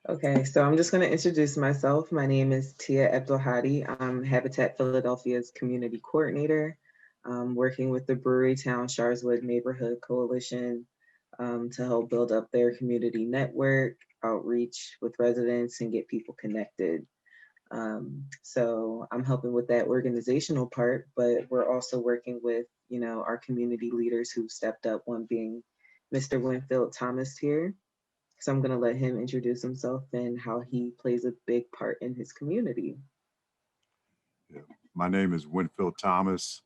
Okay, so I'm just going to introduce myself. My name is Tia Abdulhadi. I'm Habitat Philadelphia's community coordinator, working with the Brewery Town Sharswood Neighborhood Coalition to help build up their community network, outreach with residents, and get people connected. So I'm helping with that organizational part, but we're also working with, our community leaders who've stepped up, one being Mr. Winfield Thomas here. So I'm going to let him introduce himself and how he plays a big part in his community. Yeah. My name is Winfield Thomas.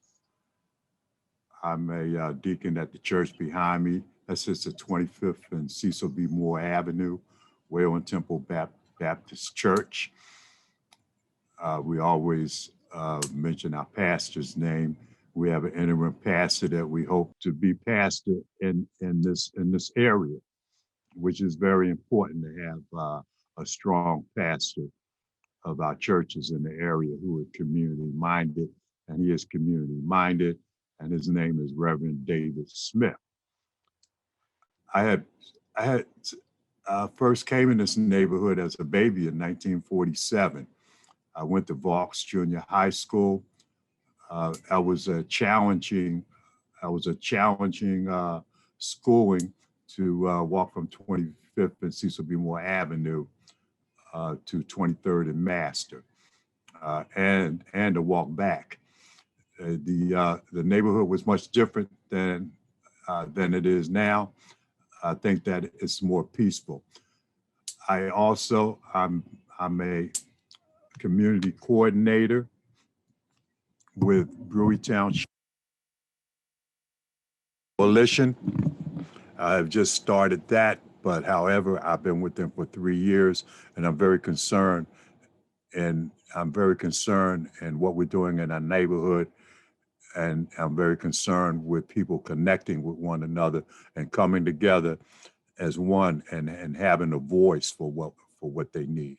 I'm a deacon at the church behind me. That's just the 25th and Cecil B. Moore Avenue, Wayland Temple Baptist Church. We always mention our pastor's name. We have an interim pastor that we hope to be pastor in this area, which is very important to have a strong pastor of our churches in the area who are community minded, and he is community minded, and his name is Reverend David Smith. I had first came in this neighborhood as a baby in 1947. I went to Vaux Junior High School. I was a challenging schooling to walk from 25th and Cecil B. Moore Avenue to 23rd and Master, and to walk back. The neighborhood was much different than it is now. I think that it's more peaceful. I'm a community coordinator with Brewery Town Coalition. I've just started that, but however, I've been with them for 3 years, and I'm very concerned. And I'm very concerned in what we're doing in our neighborhood, and I'm very concerned with people connecting with one another and coming together as one and having a voice for what they need.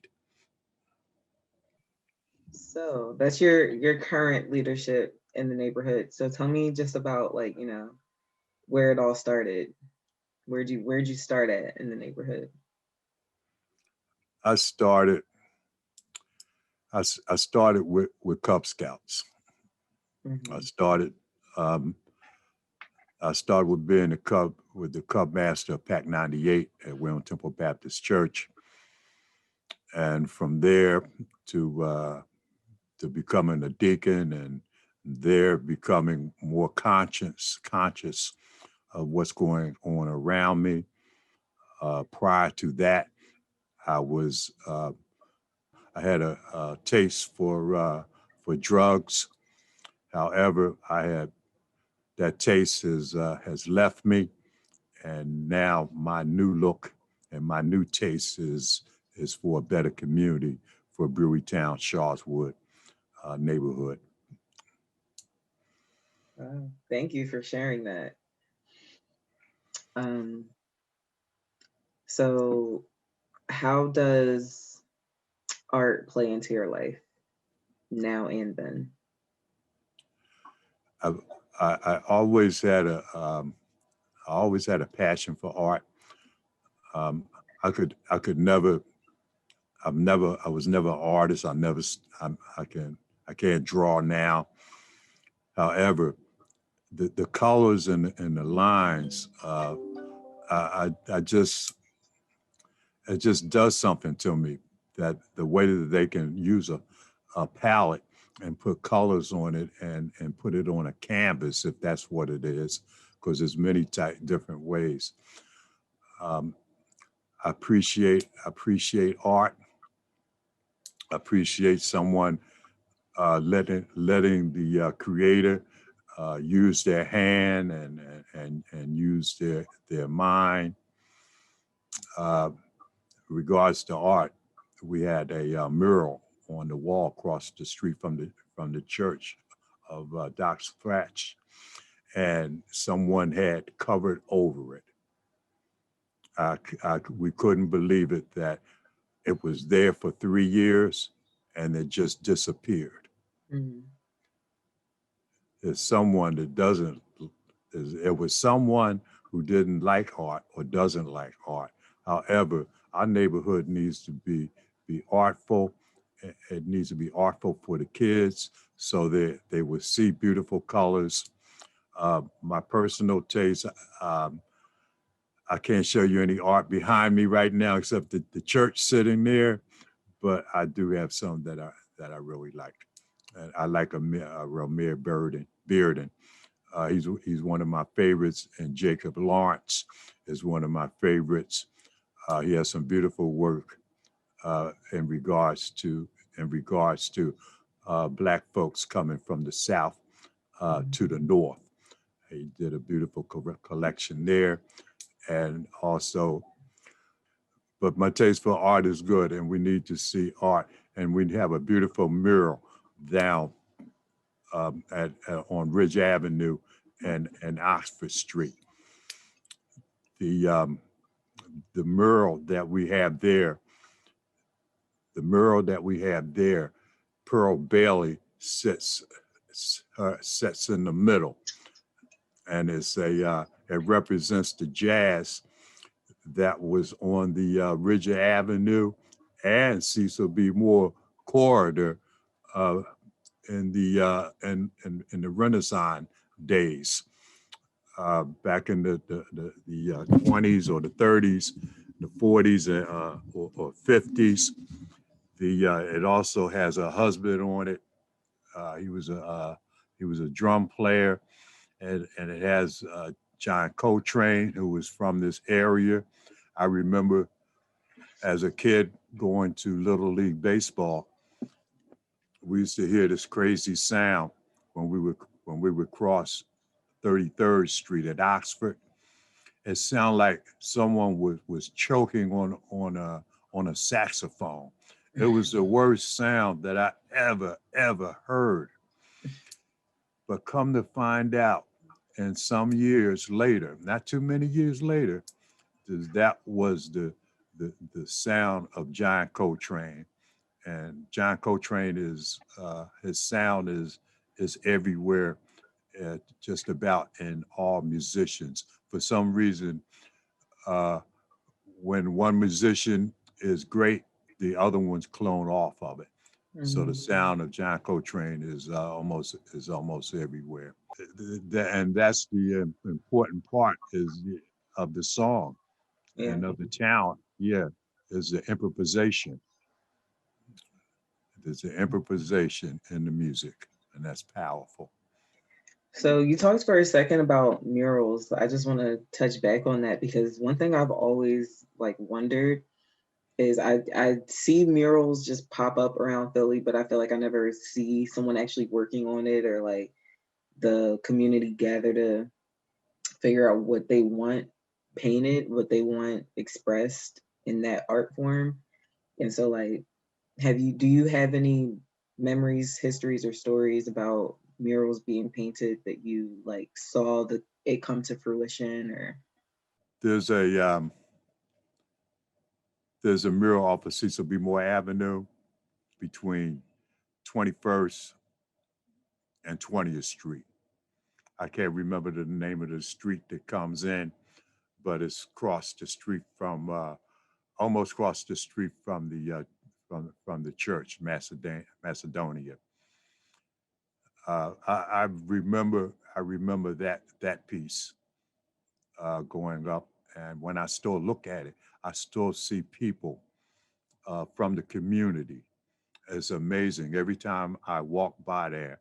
So that's your current leadership in the neighborhood. So tell me just about, like, where it all started. Where'd you start at in the neighborhood? I started I started with Cub Scouts. I Mm-hmm. started um, I started with being the Cub Master of Pac 98 at Wayland Temple Baptist Church, and from there to becoming a deacon, and there becoming more conscious of what's going on around me. Prior to that, I was I had a taste for drugs. However, I had that taste has left me, and now my new look and my new taste is for a better community for Brewery Town, Sharswood neighborhood. Thank you for sharing that. Um, so how does art play into your life now and then? I, I always had I always had a passion for art. Um, I could never I was never an artist. I can't draw now. However, the colors and the lines, I just it just does something to me, that the way that they can use a palette and put colors on it and put it on a canvas, if that's what it is, because there's many different ways. Um, I appreciate art. I appreciate someone letting the creator use their hand and use their mind. Uh, regards to art, we had a mural on the wall across the street from the church of Doc Scratch, and someone had covered over it. We couldn't believe it, that it was there for 3 years and it just disappeared. Mm-hmm. There's someone that doesn't, it was someone who didn't like art or doesn't like art. However, our neighborhood needs to be artful. It needs to be artful for the kids so that they will see beautiful colors. My personal taste, um, I can't show you any art behind me right now except the church sitting there, but I do have some that I really like. And I like a Romare Bearden. He's one of my favorites, and Jacob Lawrence is one of my favorites. He has some beautiful work in regards to Black folks coming from the South to the North. He did a beautiful collection there, and also, but my taste for art is good, and we need to see art, and we have a beautiful mural down on Ridge Avenue and Oxford Street. The the mural that we have there, the mural that we have there, Pearl Bailey sits in the middle, and it represents the jazz that was on the Ridge Avenue and Cecil B. Moore corridor uh, in the Renaissance days, back in the 20s or the 30s, the 40s or 50s. It also has a husband on it. He was a drum player, and it has John Coltrane, who was from this area. I remember as a kid going to Little League Baseball. We used to hear this crazy sound when we would cross 33rd Street at Oxford. It sounded like someone was choking on a saxophone. It was the worst sound that I ever heard. But come to find out, and some years later, not too many years later, that was the sound of John Coltrane. And John Coltrane is his sound is everywhere, just about in all musicians. For some reason, uh, when one musician is great, the other ones clone off of it. Mm-hmm. So the sound of John Coltrane is almost everywhere, and that's the important part of the song. Yeah. And of the talent. Yeah, is the improvisation. There's an improvisation in the music, and that's powerful. So you talked for a second about murals. I just want to touch back on that because one thing I've always wondered is I see murals just pop up around Philly, but I feel like I never see someone actually working on it or the community gather to figure out what they want painted, what they want expressed in that art form. And so do you have any memories, histories, or stories about murals being painted that you saw it come to fruition? Or there's a mural off of Cecil B. Moore Avenue between 21st and 20th Street. I can't remember the name of the street that comes in, but it's across the street from almost across the street from the church, Macedonia. I remember that piece going up, and when I still look at it, I still see people from the community. It's amazing. Every time I walk by there,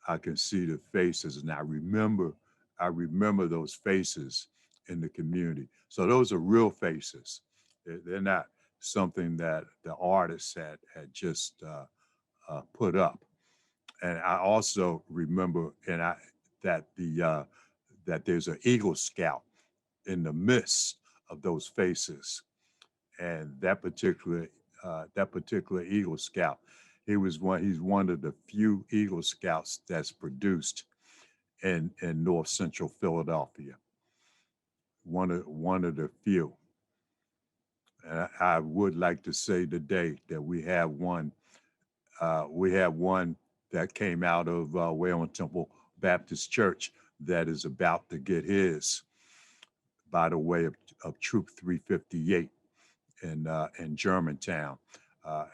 I can see the faces, and I remember those faces in the community. So those are real faces. They're not something that the artist had just put up. And I also remember that there's an Eagle Scout in the midst of those faces, and that particular Eagle Scout, he's one of the few Eagle Scouts that's produced in North Central Philadelphia. One of the few. And I would like to say today that we have one. We have one that came out of Wayland Temple Baptist Church that is about to get his by the way of Troop 358. in Germantown.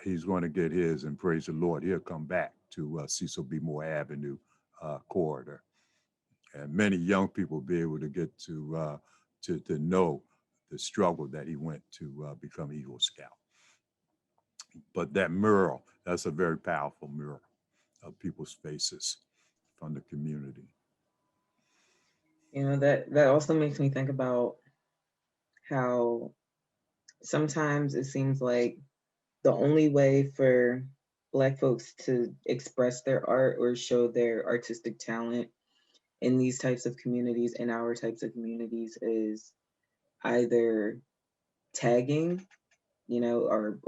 He's going to get his, and praise the Lord, he'll come back to Cecil B. Moore Avenue corridor, and many young people will be able to get to know the struggle that he went to become Eagle Scout. But that mural, that's a very powerful mural of people's faces from the community. You know, that also makes me think about how sometimes it seems like the only way for Black folks to express their art or show their artistic talent in these types of communities, in our types of communities, is either tagging, or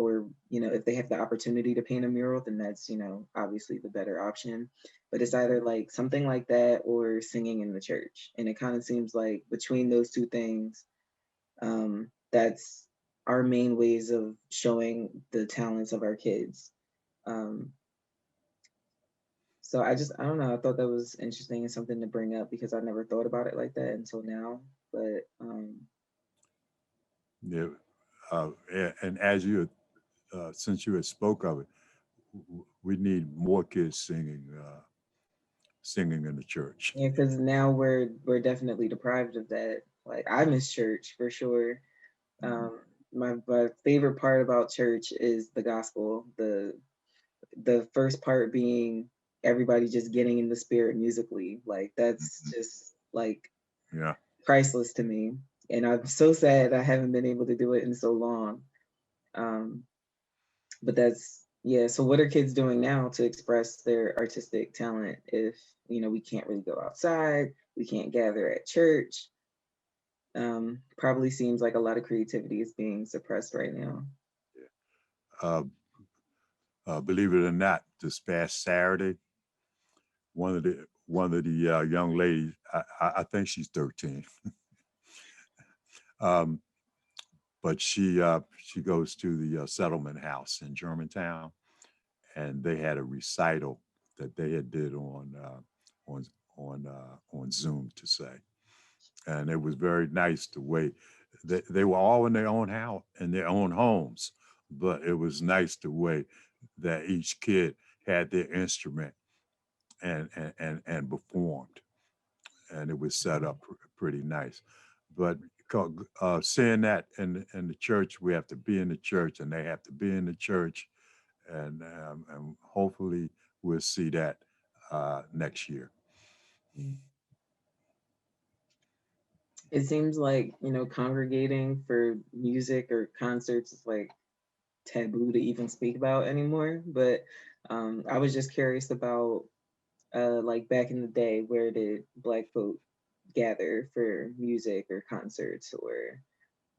if they have the opportunity to paint a mural, then that's, obviously the better option. But it's either like something like that or singing in the church. And it kind of seems like between those two things, that's our main ways of showing the talents of our kids. Um, so I don't know, I thought that was interesting and something to bring up because I never thought about it like that until now. But Yeah, and as you, since you had spoke of it, we need more kids singing in the church. yeah, because now we're definitely deprived of that. Like I miss church for sure. Um, my favorite part about church is the gospel. The first part being everybody just getting in the spirit musically. Like that's just like Yeah, priceless to me. And I'm so sad I haven't been able to do it in so long. Um, but that's yeah. So what are kids doing now to express their artistic talent if we can't really go outside, we can't gather at church? Probably seems like a lot of creativity is being suppressed right now. uh, believe it or not, this past Saturday, one of the young ladies, I think she's 13, um, but she goes to the settlement house in Germantown, and they had a recital that they had did on on Zoom to say, and it was very nice the way they were all in their own house in their own homes, but it was nice the way that each kid had their instrument and performed, and it was set up pretty nice. But saying that in the church, we have to be in the church, and they have to be in the church, and hopefully we'll see that next year. It seems like, congregating for music or concerts is like taboo to even speak about anymore. But I was just curious about like back in the day, where did Black folk gather for music or concerts, or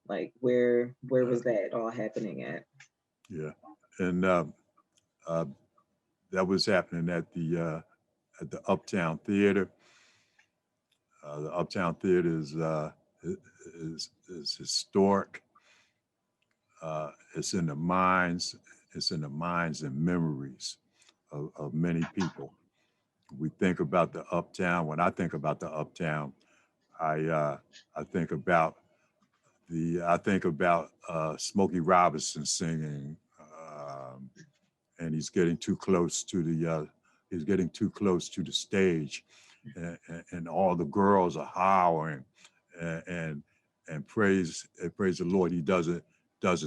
like where was that all happening at? Yeah, and uh, that was happening at the Uptown Theater. The Uptown Theater is historic. It's in the minds. It's in the minds and memories of many people. We think about the Uptown. When I think about the Uptown, I uh, I think about I think about Smokey Robinson singing, and he's getting too close to the stage, and all the girls are hollering, and praise the Lord, he doesn't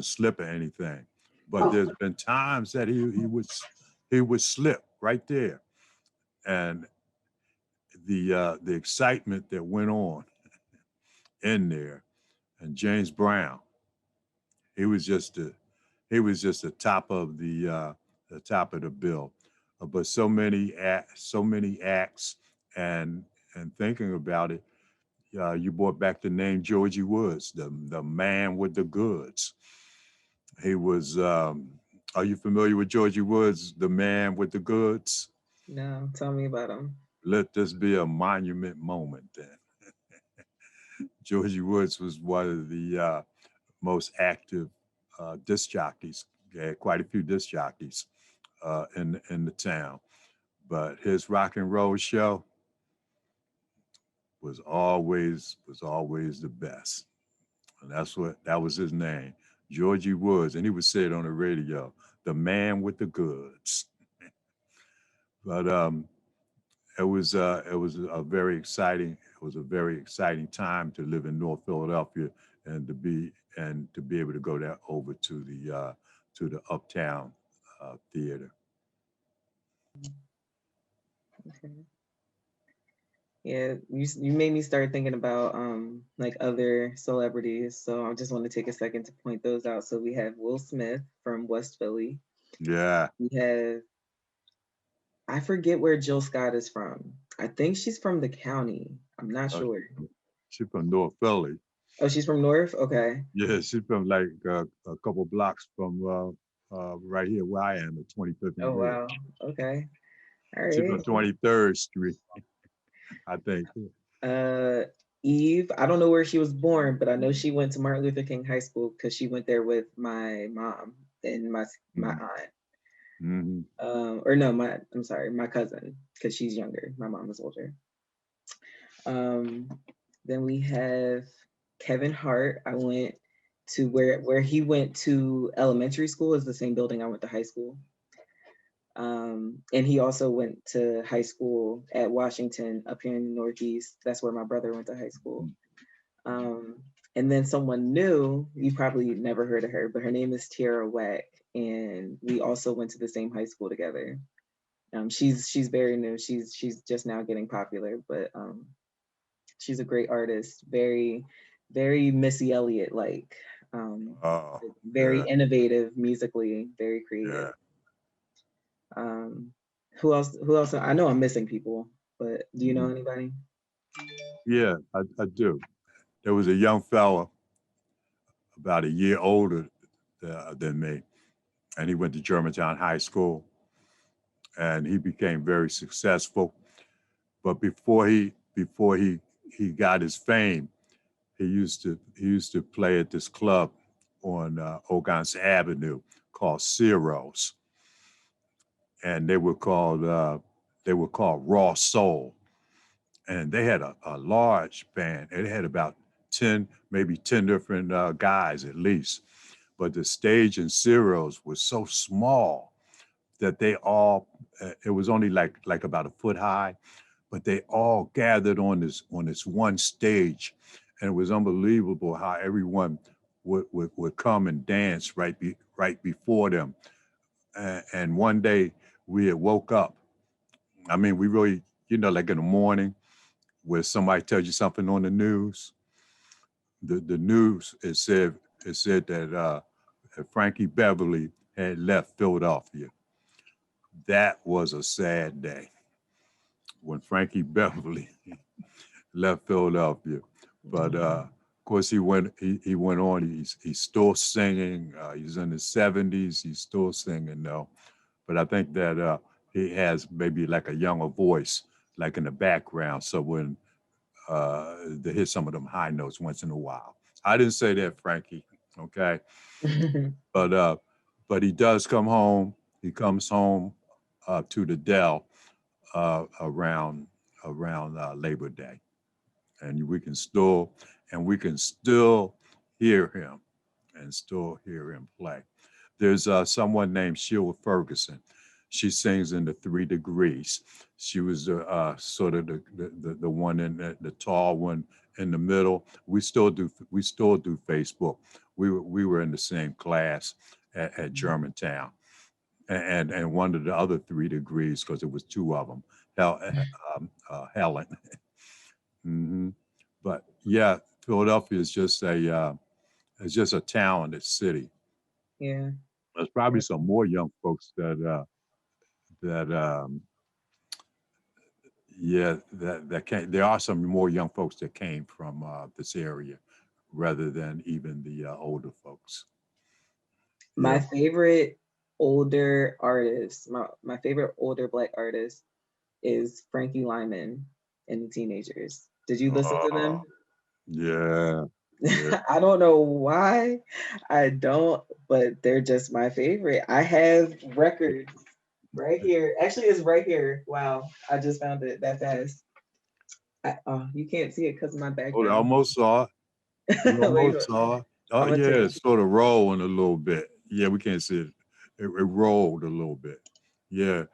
slip or anything. But there's been times that he would slip right there, and the excitement that went on in there, and James Brown, he was just the top of the bill. But so many acts, and thinking about it, you brought back the name Georgie Woods, the man with the goods. He was. Are you familiar with Georgie Woods, the man with the goods? No, tell me about them. Let this be a monument moment. Then Georgie Woods was one of the most active disc jockeys. He had quite a few disc jockeys in the town, but his rock and roll show was always the best, and that was his name, Georgie Woods, and he would say it on the radio, the man with the goods. But it was a very exciting. It was a very exciting time to live in North Philadelphia and to be able to go there over to the Uptown Theater. Okay. Yeah, you made me start thinking about like other celebrities. So I just want to take a second to point those out. So we have Will Smith from West Philly. Yeah. We have, I forget where Jill Scott is from. I think she's from the county. I'm not Uh, sure. she's from North Philly. Oh, she's from North? Okay. Yeah, she's from like a couple blocks from right here where I am at 25th and Oh Ridge. wow. Okay. All She's right. from 23rd Street, I think. Uh Eve, I don't know where she was born, but I know she went to Martin Luther King High School because she went there with my mom and my aunt. Mm-hmm. Or no, I'm sorry, my cousin, because she's younger. My mom is older. Um, then we have Kevin Hart. I went to where he went to elementary school is the same building I went to high school. And he also went to high school at Washington up here in the Northeast. That's where my brother went to high school. Um, and then someone new, you probably never heard of her, but her name is Tiara Wack, and we also went to the same high school together. She's very new. She's just now getting popular, but she's a great artist. Very Missy Elliott like. Oh, Very yeah, innovative musically, very creative. yeah. Um, who else? Who else? I know I'm missing people, but do you know Mhm. anybody? Yeah, I do. There was a young fella about a year older than me, and he went to Germantown High School, and he became very successful. But before he got his fame, he used to play at this club on Ogontz Avenue called Ciro's, and they were called Raw Soul, and they had a large band. It had about 10, maybe 10 different guys at least. But the stage in Ciro's was so small that it was only like about a foot high, but they all gathered on this one stage, and it was unbelievable how everyone would come and dance right before them. And one day we had woke up. I mean, we really, like in the morning where somebody tells you something on the news. The news it said that Frankie Beverly had left Philadelphia. That was a sad day when Frankie Beverly left Philadelphia. But of course, he went on. He's still singing. He's in his 70s. He's still singing though. But I think that he has maybe like a younger voice, like in the background. So when they hit some of them high notes once in a while. I didn't say that, Frankie. Okay, but he does come home. He comes home to the Dell around Labor Day, and we can still hear him and still hear him play. There's someone named Sheila Ferguson. She sings in the 3 Degrees. She was sort of the one in the tall one in the middle. We still do Facebook. We were in the same class at Germantown, and one of the other 3 Degrees, because it was two of them. Helen. Hmm. But yeah, Philadelphia is just a talented city. Yeah. There's probably some more young folks that yeah that came. There are some more young folks that came from this area, rather than even the older folks. My Yeah. favorite older artist, my favorite older Black artist is Frankie Lyman and the Teenagers. Did you listen to Oh, them? yeah. Yeah. I don't know why. I don't, but they're just my favorite. I have records right here. Actually, it's right here. Wow, I just found it that fast. You can't see it because of my Oh, I background. almost saw it. You Wait, almost saw it. Oh I'm gonna yeah, take it's sort of rolling a little bit. Yeah, we can't see it. It rolled a little bit. Yeah.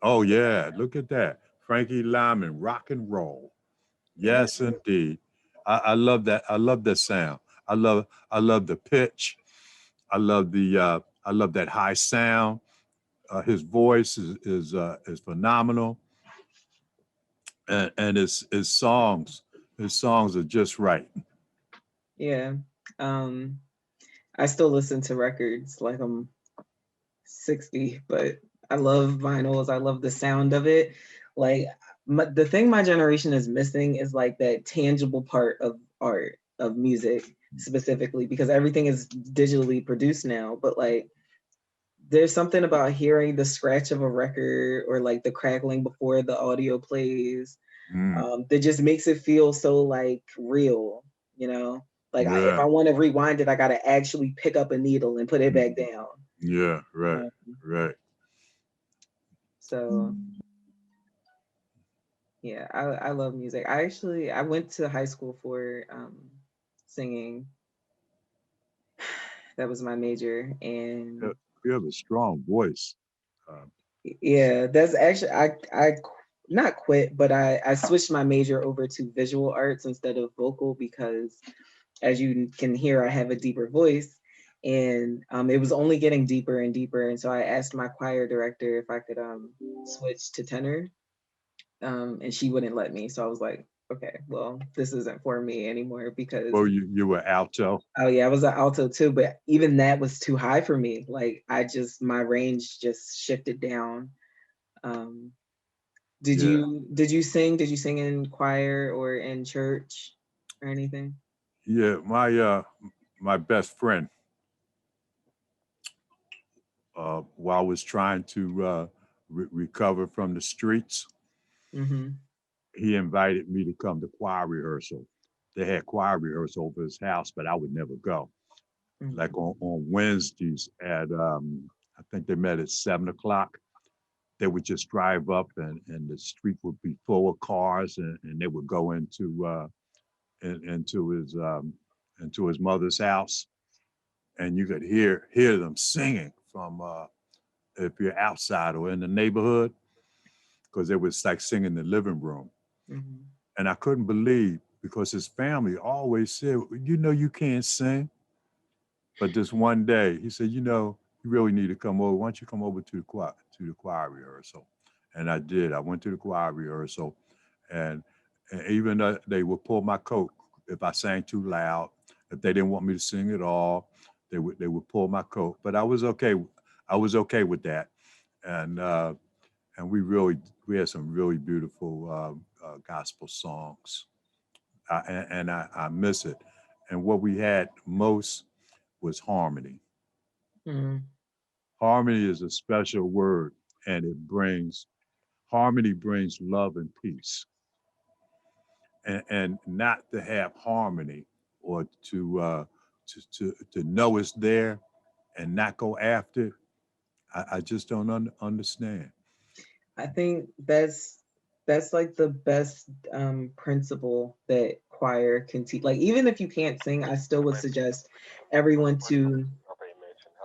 Oh yeah, look at that. Frankie Lyman, rock and roll. yeah, Yes, indeed. I love that. I love that sound. I love the pitch. I love that high sound. His voice is phenomenal, and his songs are just right. yeah. Um, I still listen to records like I'm 60, but I love vinyls. I love the sound of it. Like the thing my generation is missing is like that tangible part of art, of music specifically, because everything is digitally produced now. But like there's something about hearing the scratch of a record or like the crackling before the audio plays, Mm, that just makes it feel so like real, you know? Like if yeah. I want to rewind it, I got to actually pick up a needle and put it back Mm, down. yeah. Right. Um, Right. so yeah, I love music. I went to high school for singing. That was my major, Yeah, and you have a strong voice. Uh, yeah, that's actually not quit, but I switched my major over to visual arts instead of vocal because, as you can hear, I have a deeper voice, and it was only getting deeper and deeper, and so I asked my choir director if I could switch to tenor, and she wouldn't let me. So I was like, okay, well, this isn't for me anymore because well, you were alto. oh yeah, I was an alto too, but even that was too high for me. Like my range just shifted down. Um, Yeah. did you sing? Did you sing in choir or in church or anything? Yeah. My best friend, while I was trying to recover from the streets, Mm-hmm. he invited me to come to choir rehearsal. They had choir rehearsal over his house, but I would never go. Like on Wednesdays at I think they met at 7 o'clock. They would just drive up and the street would be full of cars and they would go into his mother's house and you could hear them singing from if you're outside or in the neighborhood because they was like singing in the living room. Mm-hmm. And I couldn't believe because his family always said, you know, you can't sing. But this one day he said, you know, you really need to come over. Why don't you come over to the choir rehearsal? And I did. I went to the choir rehearsal and, and even though they would pull my coat if I sang too loud, if they didn't want me to sing at all, they would pull my coat. But I was okay. I was okay with that. And and we had some really beautiful gospel songs, and I miss it. And what we had most was harmony. Mm-hmm. Harmony is a special word, and harmony brings love and peace. And not to have harmony or to know it's there and not go after it, I just don't understand. I think that's like the best principle that choir can teach. Like even if you can't sing, I still would suggest everyone to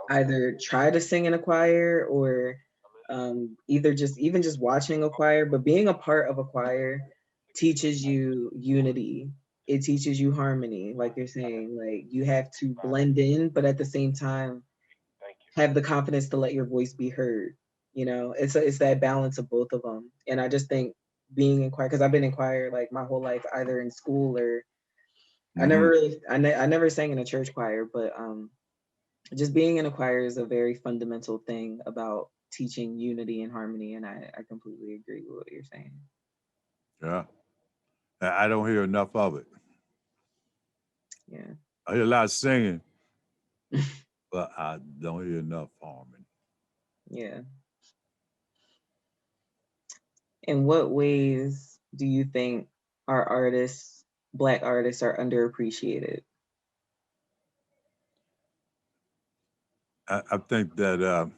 either try to sing in a choir or either just even just watching a choir, but being a part of a choir teaches you unity. It teaches you harmony, like you're saying. Like you have to blend in, but at the same time have the confidence to let your voice be heard. You know, it's that balance of both of them. And I just think being in choir, because I've been in choir like my whole life, either in school or Hmm. I never sang in a church choir, but just being in a choir is a very fundamental thing about teaching unity and harmony. And I completely agree with what you're saying. Yeah, I don't hear enough of it. Yeah. I hear a lot of singing, but I don't hear enough harmony. Yeah. In what ways do you think our artists, Black artists, are underappreciated? I think that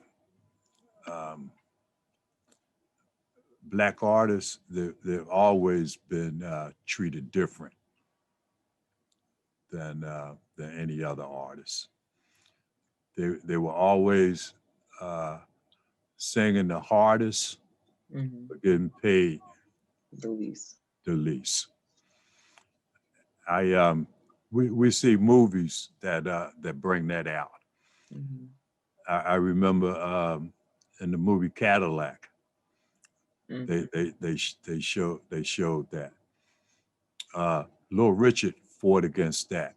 um, black artists they've always been treated different than any other artist. They were always singing the hardest, Hmm. but getting paid The least. the least. I we see movies that bring that out. Hmm. I remember in the movie Cadillac, Hmm. they showed that Little Richard fought against that.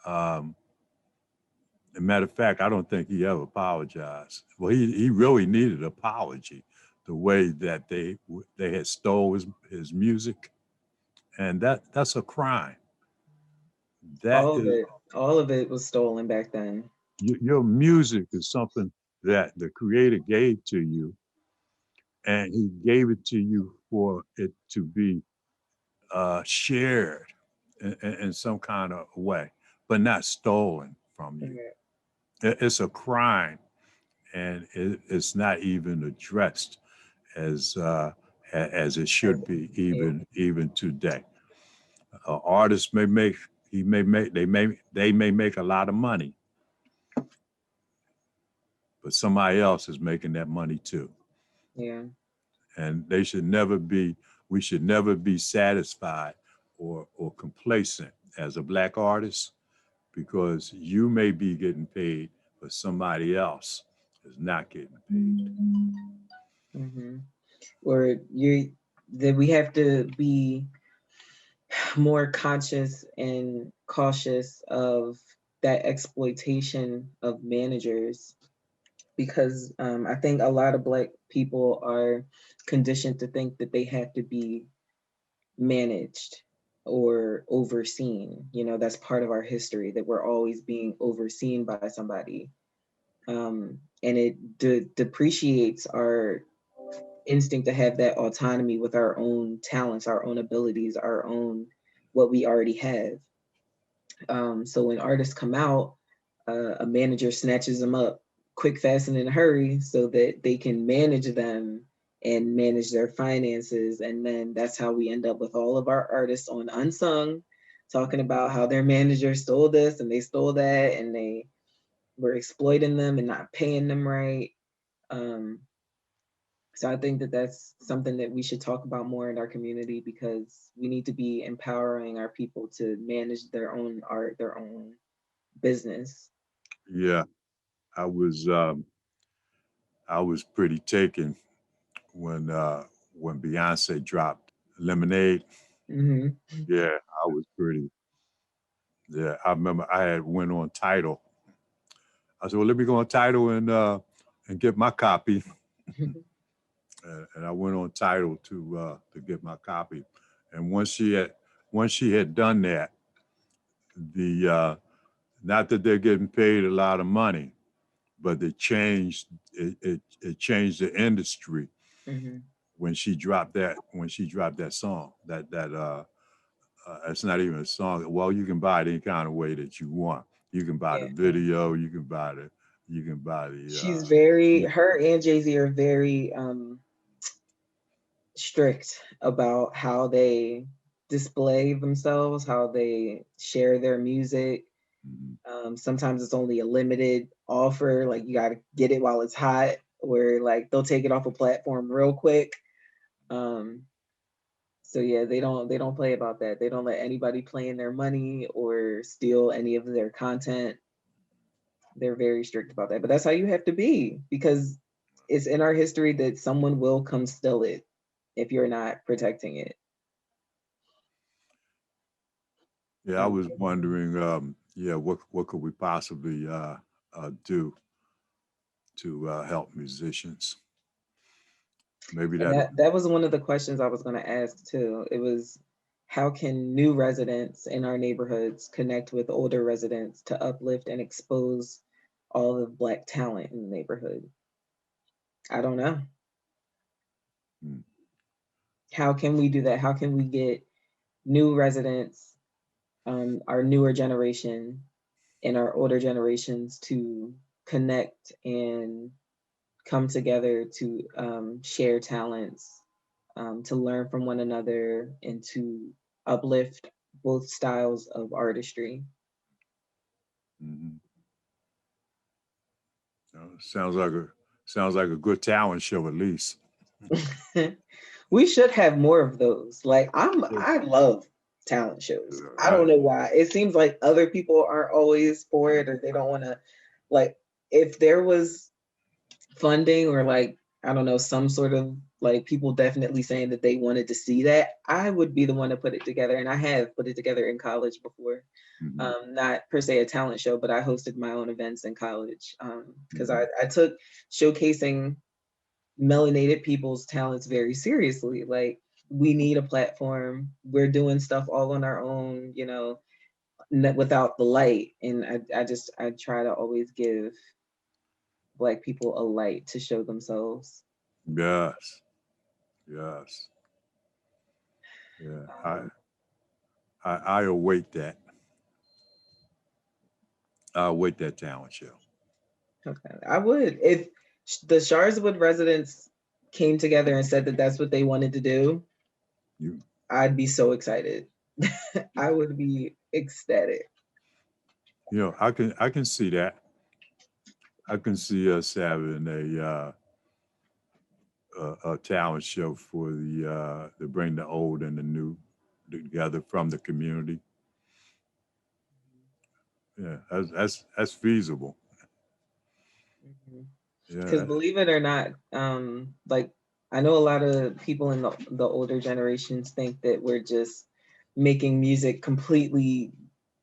Um, As a matter of fact, I don't think he ever apologized. Well, he really needed an apology, the way that they had stole his music, and that's a crime. That All of is it, all of it was stolen back then. your music is something that the creator gave to you, and he gave it to you for it to be shared in some kind of way, but not stolen from you. Okay. It's a crime, and it's not even addressed as as it should be, Yeah. even today. Artists may make he may make they may make a lot of money, but somebody else is making that money too, Yeah. and they should never be. We should never be satisfied or complacent as a black artist, because you may be getting paid, but somebody else is not getting paid. Hmm. Or you that we have to be more conscious and cautious of that exploitation of managers, because I think a lot of Black people are conditioned to think that they have to be managed or overseen. You know, that's part of our history, that we're always being overseen by somebody. And it depreciates our instinct to have that autonomy with our own talents, our own abilities, our own what we already have. So when artists come out, a manager snatches them up quick, fast, and in a hurry so that they can manage them and manage their finances. And then that's how we end up with all of our artists on Unsung talking about how their manager stole this and they stole that and they were exploiting them and not paying them right. Um, so I think that that's something that we should talk about more in our community, because we need to be empowering our people to manage their own art, their own business. Yeah, I was um, I was pretty taken when Beyonce dropped Lemonade. Hmm. Yeah, I was pretty. Yeah, I remember I had went on Title. I said, "Well, let me go on Title and get my copy." And I went on Title to get my copy. And once she had done that, the not that they're getting paid a lot of money, but it changed the industry Hmm. when she dropped that song. It's not even a song. Well, you can buy it any kind of way that you want. You can buy the Yeah. video. You can buy She's very, the her and Jay-Z are very strict about how they display themselves, how they share their music. Sometimes it's only a limited offer, like you got to get it while it's hot, where like they'll take it off a platform real quick. Um, so yeah, they don't play about that. They don't let anybody play in their money or steal any of their content. They're very strict about that. But that's how you have to be, because it's in our history that someone will come steal it if you're not protecting it. Yeah, I Um, was wondering, yeah, what could we possibly do to help musicians? Maybe and that. that was one of the questions I was going to ask too. It was, how can new residents in our neighborhoods connect with older residents to uplift and expose all the Black talent in the neighborhood? I don't know. Hmm. How can we do that? How can we get new residents, our newer generation, and our older generations to connect and come together to share talents, to learn from one another, and to uplift both styles of artistry. Mhm. Sounds like a good talent show at least. We should have more of those. Like Yeah. I love talent shows. I I, don't know why. It seems like other people aren't always for it, or they don't want to, like, if there was funding or like, I don't know, some sort of like people definitely saying that they wanted to see that, I would be the one to put it together. And I have put it together in college before. mhm, Not per se a talent show, but I hosted my own events in college, because mhm. I took showcasing melanated people's talents very seriously. Like, we need a platform. We're doing stuff all on our own, without the light. And I try to always give Black people a light to show themselves. Yes, yes, yeah. Um, I await that. I await that talent show. okay, I would, if the Sharswood residents came together and said that that's what they wanted to do, You, I'd be so excited. I would be ecstatic. I can see that. I can see us having a talent show for the to bring the old and the new together from the community. Yeah, that's feasible. Yeah, Because believe it or not, like, I know a lot of people in the older generations think that we're just making music completely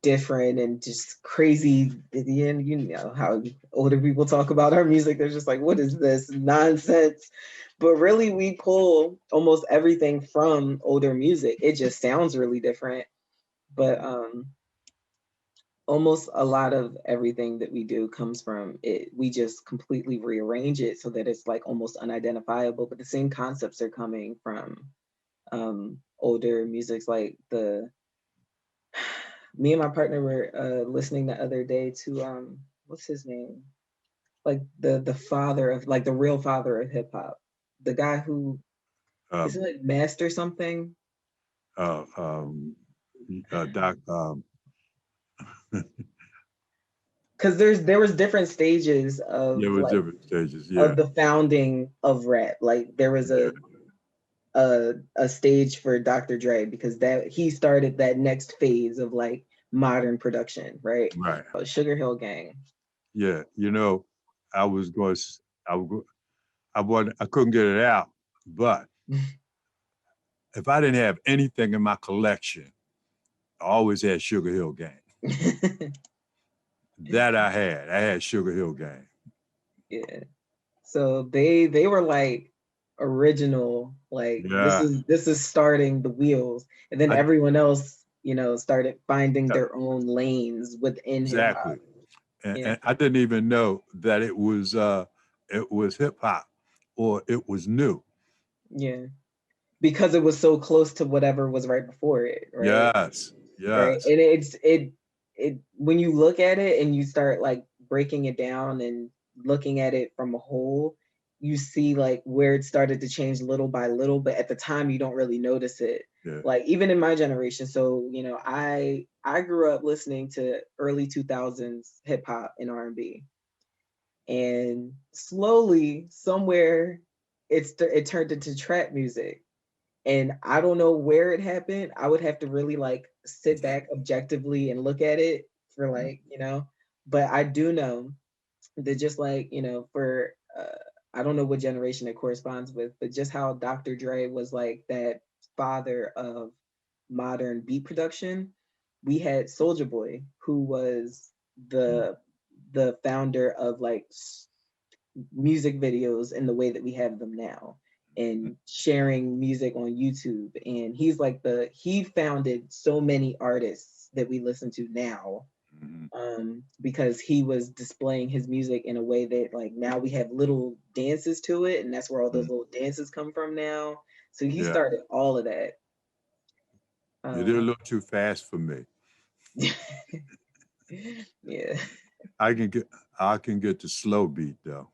different and just crazy. And you know how older people talk about our music. They're just like, what is this nonsense? But really, we pull almost everything from older music. It just sounds really different. But almost a lot of everything that we do comes from it. We just completely rearrange it so that it's like almost unidentifiable, but the same concepts are coming from older musics. Like, the me and my partner were listening the other day to what's his name, like the father of, like, the real father of hip hop, the guy who is um, it like Master something. uh, um, Doc. Because there was different stages Yeah, of, with like, different stages. Yeah, of the founding of rap. Like, there was yeah, a stage for Dr. Dre, because that he started that next phase of like modern production, right? right. Sugar Hill Gang. Yeah, I was going. I was. I couldn't get it out, but if I didn't have anything in my collection, I always had Sugar Hill Gang. That I had. I had Sugar Hill Gang. Yeah. So they were like original, like, this Yeah, is starting the wheels, and then I, everyone else, started finding yeah, their own lanes within hip hop. exactly. And, Yeah. and I didn't even know that it was hip hop or it was new. Yeah. Because it was so close to whatever was right before it, right? Yes, Right. yes. And it when you look at it and you start like breaking it down and looking at it from a whole, you see like where it started to change little by little, but at the time you don't really notice it. Yeah. Like, even in my generation, so I grew up listening to early 2000s hip hop and R&B, and slowly somewhere it turned into trap music, and I don't know where it happened. I would have to really like sit back objectively and look at it for, like, but I do know that, just like, for I don't know what generation it corresponds with, but just how Dr. Dre was like that father of modern beat production, we had Soulja Boy, who was the founder of like music videos in the way that we have them now, and sharing music on YouTube. And he's like he founded so many artists that we listen to now, Mm-hmm. because he was displaying his music in a way that, like, now we have little dances to it, and that's where all those little dances come from now. So he Yeah. started all of that. You did a Um, little too fast for me. yeah, I can get I can get the slow beat though.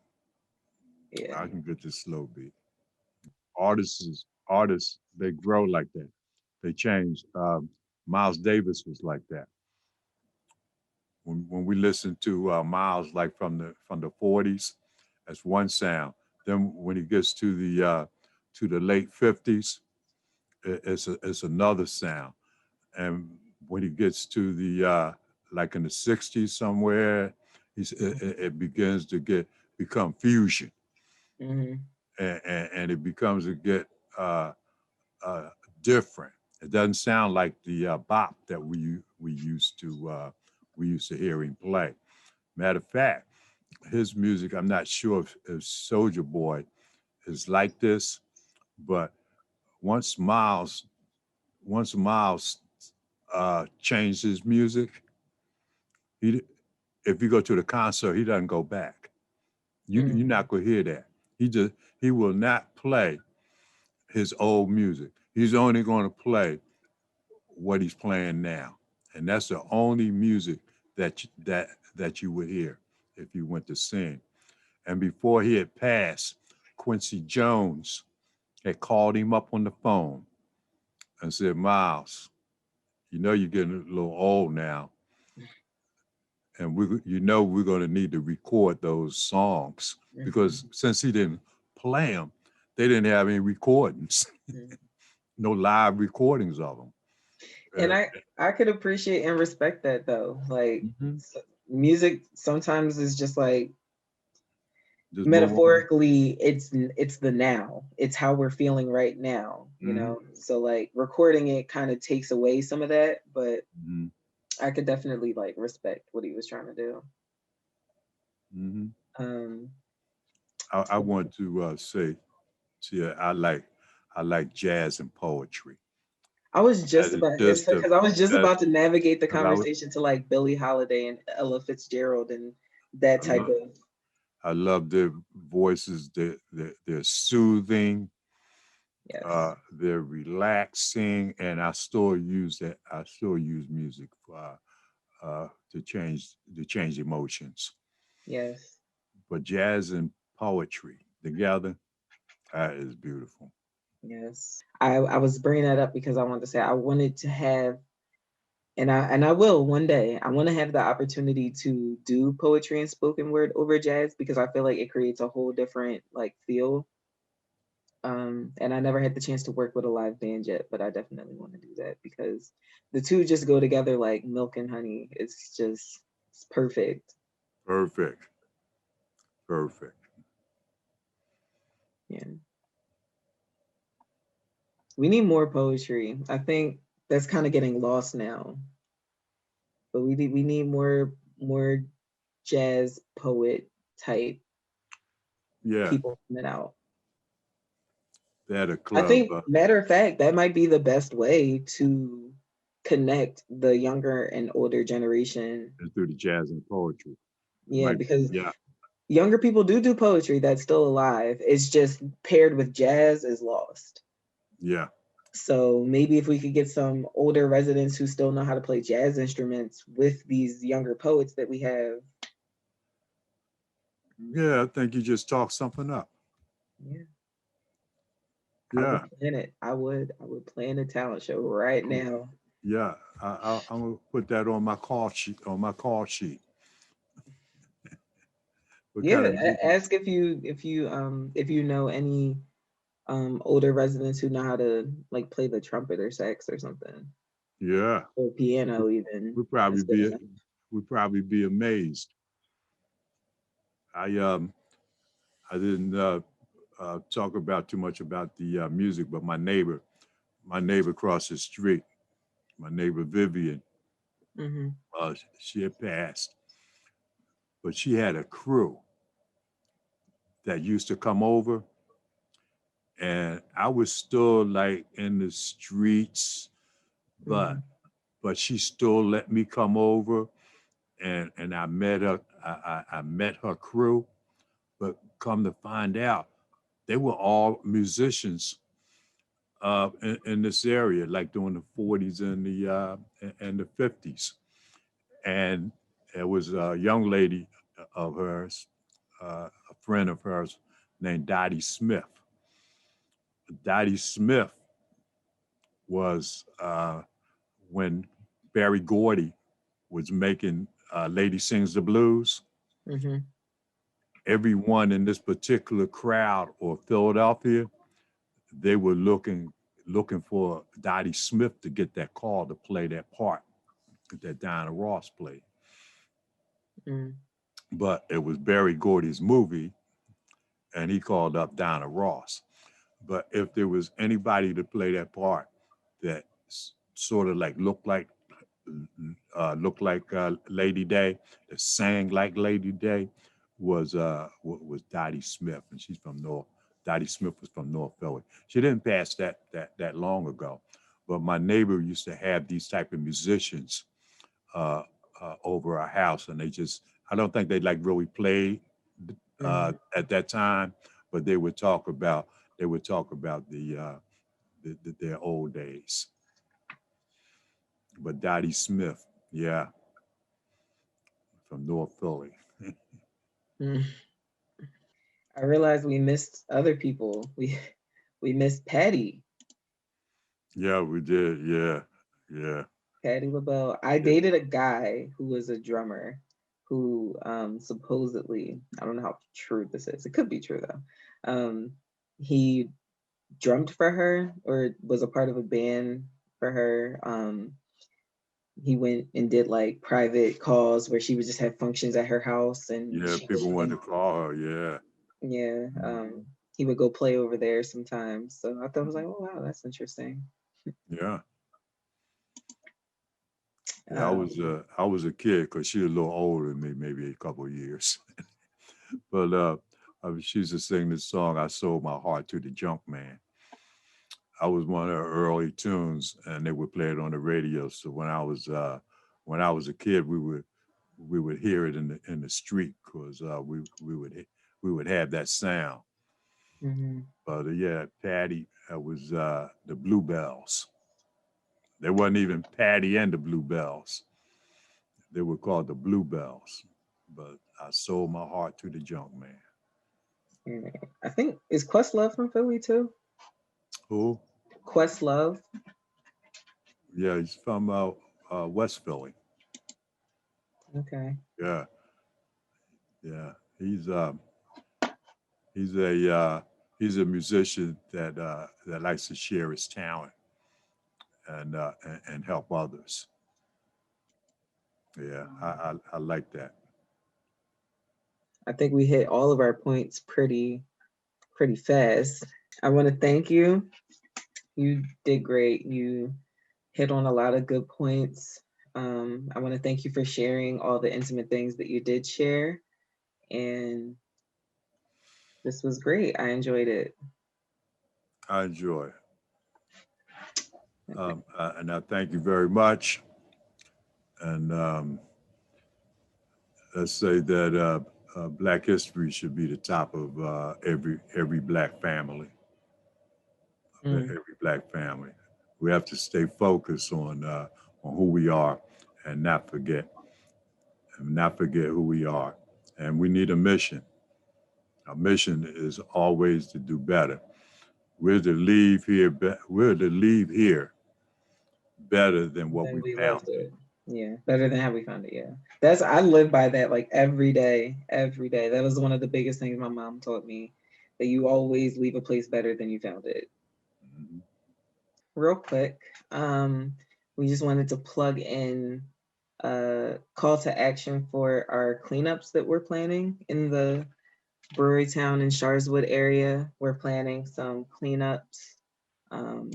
yeah, I can get the slow beat. Artists they grow like that. They change. Miles Davis was like that. When we listen to Miles, like from the 40s, that's one sound. Then when he gets to the late 50s, it's another sound. And when he gets to the like in the 60s somewhere, it begins to become fusion, Mm-hmm. and it becomes to get uh, uh, different. It doesn't sound like the bop that we used to hear him play. Matter of fact, his music, I'm not sure if Soldier Boy is like this, but once Miles once Miles changed his music, he if you go to the concert, he doesn't go back. You're not gonna hear that. He will not play his old music. He's only going to play what he's playing now, and that's the only music that you would hear if you went to sing. And before he had passed, Quincy Jones had called him up on the phone and said, "Miles, you know you're getting a little old now, and we're going to need to record those songs because since he didn't play them, they didn't have any recordings, no live recordings of them." And I could appreciate and respect that though. Like Mhm. music sometimes is just like Just move on. metaphorically it's the now. It's how we're feeling right now, you Mhm. know. So like recording it kind of takes away some of that, but Mhm. I could definitely like respect what he was trying to do. Mhm. Um I want to say, yeah, I like jazz and poetry. I was That just is about just the because I was just that about to navigate the because I would conversation to like Billie Holiday and Ella Fitzgerald and that I type love of I love their voices. They're soothing. yes. They're relaxing, and I still use that. I still use music to change emotions. Yes. But jazz and poetry together, that is beautiful. Yes. I was bringing that up because I wanted to say I wanted to have and I will one day. I want to have the opportunity to do poetry and spoken word over jazz because I feel like it creates a whole different like feel. And I never had the chance to work with a live band yet, but I definitely want to do that because the two just go together like milk and honey. It's perfect. Perfect. Perfect. Yeah. We need more poetry. I think that's kind of getting lost now. But we need more jazz poet type Yeah, people coming out. they had a I club think, matter of fact, that might be the best way to connect the younger and older generation. through the jazz and poetry. It Yeah, might, because yeah, younger people do poetry that's still alive. It's just paired with jazz is lost. yeah, So maybe if we could get some older residents who still know how to play jazz instruments with these younger poets that we have, yeah. I think you just talked something up. yeah, I would Yeah, plan it. I would plan a talent show right now. yeah. I'm gonna put that on my call sheet. On my call sheet. What kind Yeah, of music? ask if you know any older residents who know how to like play the trumpet or sax or something Yeah, or we piano even. we That's probably good be enough. we probably be amazed. I um I didn't talk about too much about the music, but my neighbor across the street, my neighbor Vivian, Hmm. she had passed, but she had a crew that used to come over, and I was still like in the streets, but Hmm. but she still let me come over, and I met her. I met her crew, but come to find out, they were all musicians in this area, like during the 40s and the 50s. And there was a young lady of hers, a friend of hers named Dottie Smith. Dottie Smith was when Barry Gordy was making Lady Sings the Blues, Mm-hmm. everyone in this particular crowd or Philadelphia, they were looking for Dottie Smith to get that call to play that part that Diana Ross played. Mm. But it was Barry Gordy's movie, and he called up Diana Ross. But if there was anybody to play that part that sort of like looked like Lady Day, that sang like Lady Day, was Dottie Smith, and she's from North. Dottie Smith was from North Philly. She didn't pass that long ago, but my neighbor used to have these type of musicians over our house, and I don't think they like really played at that time, but they would talk about their old days. But Dottie Smith, yeah, from North Philly. Mm. I realized we missed other people. We missed Patty. Yeah, we did. Yeah, yeah. Patty LaBelle. I Yeah. dated a guy who was a drummer who supposedly, I don't know how true this is. It could be true though. He drummed for her or was a part of a band for her. He went and did like private calls where she would just have functions at her house and Yeah, she people wanted to would, call her. Yeah. yeah, he would go play over there sometimes. So I thought I was like, oh wow, that's interesting. Yeah. Yeah, Um, I was a kid because she was a little older than me, maybe a couple of years. But she used to sing this song, "I Sold My Heart to the Junk Man." I was one of her early tunes, and they would play it on the radio. So when I was a kid, we would hear it in the street because we would have that sound. mhm. But yeah, Patty was the Bluebells. They wasn't even Patty and the Bluebells. They were called the Bluebells. But I sold my heart to the junk man. Yeah. I think is Questlove from Philly too? Who? Questlove. Yeah, he's from West Philly. Okay. Yeah, yeah. He's he's a musician that likes to share his talent and help others. Yeah, I like that. I think we hit all of our points pretty fast. I want to thank you. You did great. You hit on a lot of good points. I want to thank you for sharing all the intimate things that you did share. And this was great. I enjoyed it. I enjoy. And I thank you very much. And let's say that Black history should be the top of every Black family, Mm, every Black family. We have to stay focused on who we are and not forget who we are. And we need a mission. Our mission is always to do better. We're to leave here. We're to leave here better than what then we we found left it. Yeah, better than how we found it. Yeah, I live by that like every day, every day. That was one of the biggest things my mom taught me, that you always leave a place better than you found it. Mhm. Real quick, we just wanted to plug in a call to action for our cleanups that we're planning in the Brewerytown and Sharswood area. We're planning some cleanups. Um,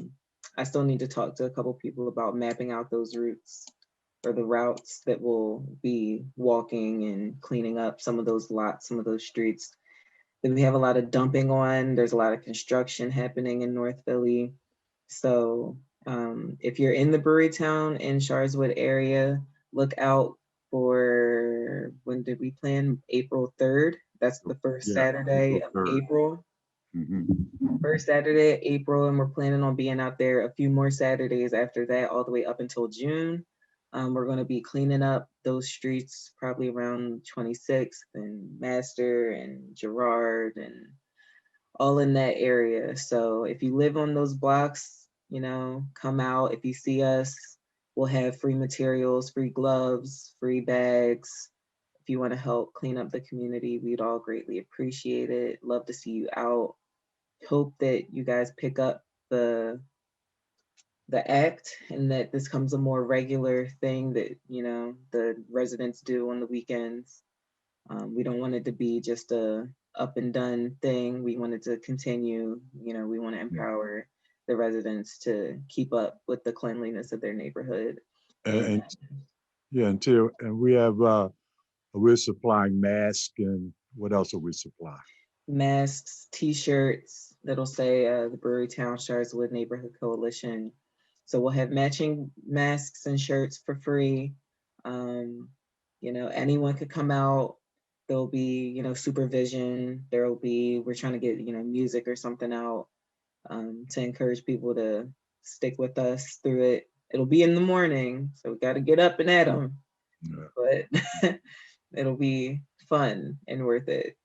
I still need to talk to a couple people about mapping out those routes or the routes that will be walking and cleaning up some of those lots, some of those streets that we have a lot of dumping on. There's a lot of construction happening in North Philly. So if you're in the Brewerytown and Sharswood area, look out for, when did we plan? April 3rd. That's the first Yeah, Saturday April of 3rd. April. Mm-hmm. First Saturday of April, and we're planning on being out there a few more Saturdays after that, all the way up until June. We're going to be cleaning up those streets probably around 26th and Master and Girard and all in that area. So if you live on those blocks, come out. If you see us, We'll have free materials, free gloves, free bags. If you want to help clean up the community, we'd all greatly appreciate it. Love to see you out. Hope that you guys pick up the act and that this comes a more regular thing that, you know, the residents do on the weekends. We don't want it to be just a up and done thing. We want it to continue. You know, we want to Yeah. empower the residents to keep up with the cleanliness of their neighborhood. And yeah, until and we have we're supplying masks, and what else are we supplying? Masks, T-shirts that'll say the Brewery Town Sharswood Neighborhood Coalition. So we'll have matching masks and shirts for free. Um, you know, anyone could come out. There'll be, you know, supervision. There'll be, we're trying to get, you know, music or something out to encourage people to stick with us through it. It'll be in the morning, so we got to get up and at them. Yeah. But it'll be fun and worth it.